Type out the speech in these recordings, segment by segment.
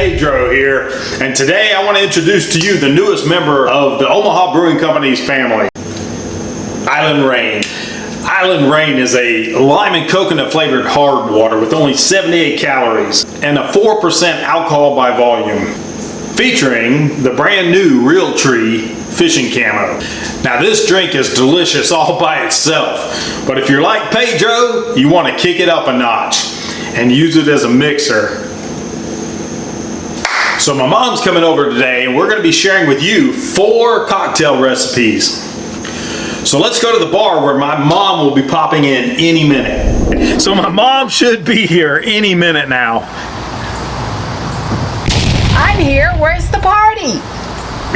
Pedro here, and today I want to introduce to you the newest member of the Omaha Brewing Company's family, Island Rain. Island Rain is a lime and coconut flavored hard water with only 78 calories and a 4% alcohol by volume, featuring the brand new Real Tree fishing camo. Now this drink is delicious all by itself, but if you're like Pedro, you want to kick it up a notch and use it as a mixer. So my mom's coming over today and we're going to be sharing with you 4 cocktail recipes. So let's go to the bar where my mom will be popping in any minute. So my mom should be here any minute now. I'm here. Where's the party?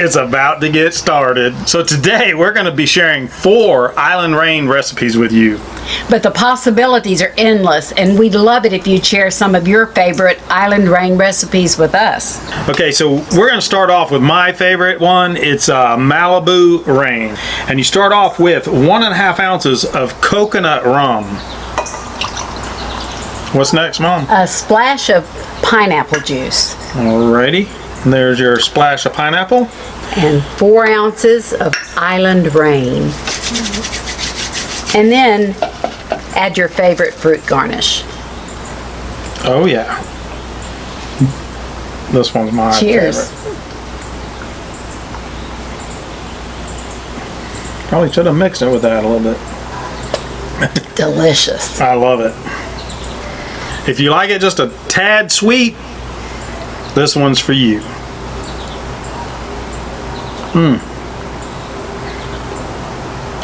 It's about to get started. So today we're going to be sharing 4 Island Rain recipes with you. But the possibilities are endless, and we'd love it if you'd share some of your favorite Island Rain recipes with us. Okay, so we're going to start off with my favorite one. It's Malibu Rain. And you start off with 1.5 ounces of coconut rum. What's next, Mom? A splash of pineapple juice. Alrighty. There's your splash of pineapple. And 4 ounces of Island Rain. And then add your favorite fruit garnish. Oh yeah. This one's my Cheers. favorite. Probably should have mixed it with that a little bit. Delicious. I love it. If you like it just a tad sweet, this one's for you.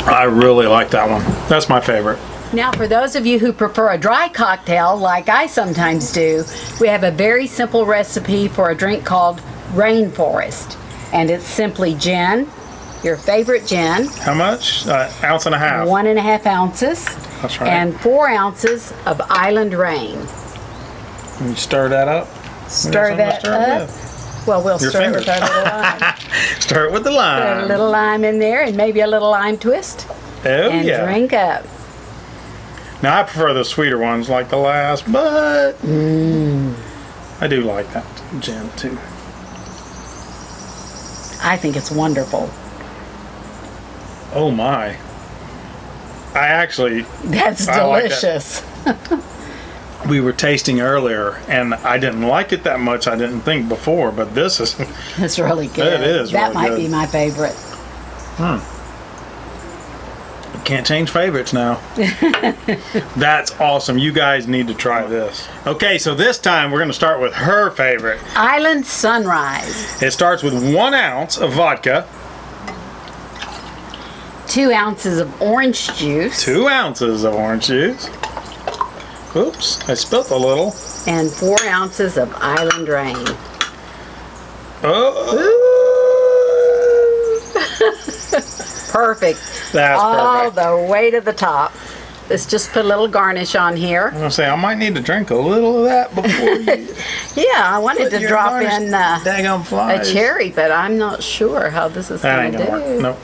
I really like that one. That's my favorite. Now, for those of you who prefer a dry cocktail, like I sometimes do, we have a very simple recipe for a drink called Rainforest. And it's simply gin, your favorite gin. How much? Ounce and a half. 1.5 ounces. That's right. And 4 ounces of Island Rain. And you stir that up. Stir that up. Well, we'll Your stir it fingers. with our little lime. Stir it with the Put lime. a little lime in there and maybe a little lime twist. Oh And yeah. drink up. Now I prefer the sweeter ones like the last, but I do like that gin too. I think it's wonderful. Oh my. I actually, That's I like that. delicious. we were tasting earlier and I didn't like it that much. I didn't think before, but this is, It's really good. It is That really might good. be my favorite. you can't change favorites now. That's awesome. You guys need to try this. Okay, so this time we're going to start with her favorite. Island Sunrise. It starts with 1 ounce of vodka, 2 ounces of orange juice. 2 ounces of orange juice. Oops, I spilt a little. And 4 ounces of Island Rain. Oh, Perfect. that's All perfect. the way to the top. Let's just put a little garnish on here. I'm gonna say I might need to drink a little of that before you Yeah, I wanted to your drop garnish. in Daggum a flies. cherry, but I'm not sure how this is That going ain't to gonna do. work. Nope.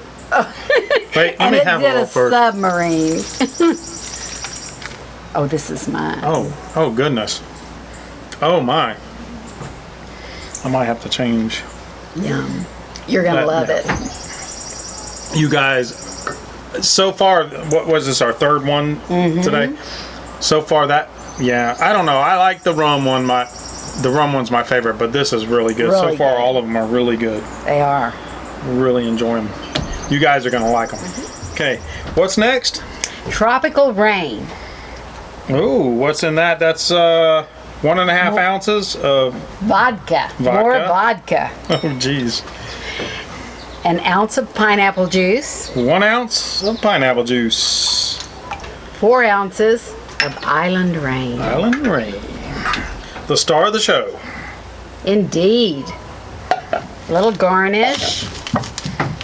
Wait, let And me it have a did little a first. submarine. Oh, this is mine. Oh goodness. Oh my. I might have to change. Yum. You're going to love yeah. it. You guys, so far, what was this, our 3rd one today? So far yeah, I don't know. I like the rum one. The rum one's my favorite, but this is really good. Really So far, good. all of them are really good. They are. Really enjoy them. You guys are going to like them. Okay, what's next? Tropical Rain. Ooh, what's in that? That's 1.5 ounces of, Vodka. More vodka. oh geez. An ounce of pineapple juice. 1 ounce of pineapple juice. 4 ounces of Island Rain. Island Rain. The star of the show. Indeed. Little garnish.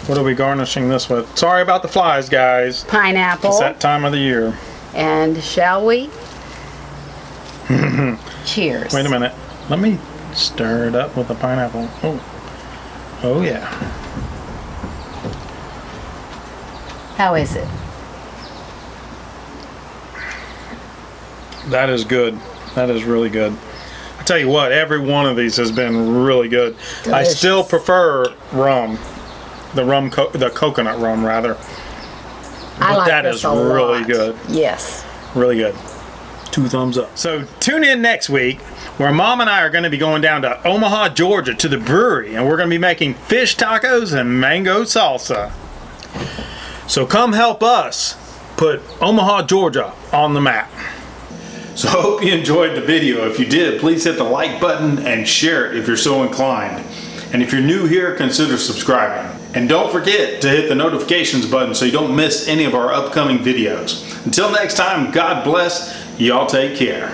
What are we garnishing this with? Sorry about the flies, guys. Pineapple. It's that time of the year. And shall we? Cheers. Wait a minute. Let me stir it up with the pineapple. Oh yeah. How is it? That is good. That is really good. I tell you what, every one of these has been really good. I Delicious. still prefer rum, the coconut rum rather. I But like that this is a lot. really good. Yes. Really good. 2 thumbs up. So tune in next week where Mom and I are going to be going down to Omaha, Georgia to the brewery, and we're going to be making fish tacos and mango salsa. So come help us put Omaha, Georgia on the map. So I hope you enjoyed the video. If you did, please hit the like button and share it if you're so inclined. And if you're new here, consider subscribing. And don't forget to hit the notifications button so you don't miss any of our upcoming videos. Until next time, God bless. Y'all take care.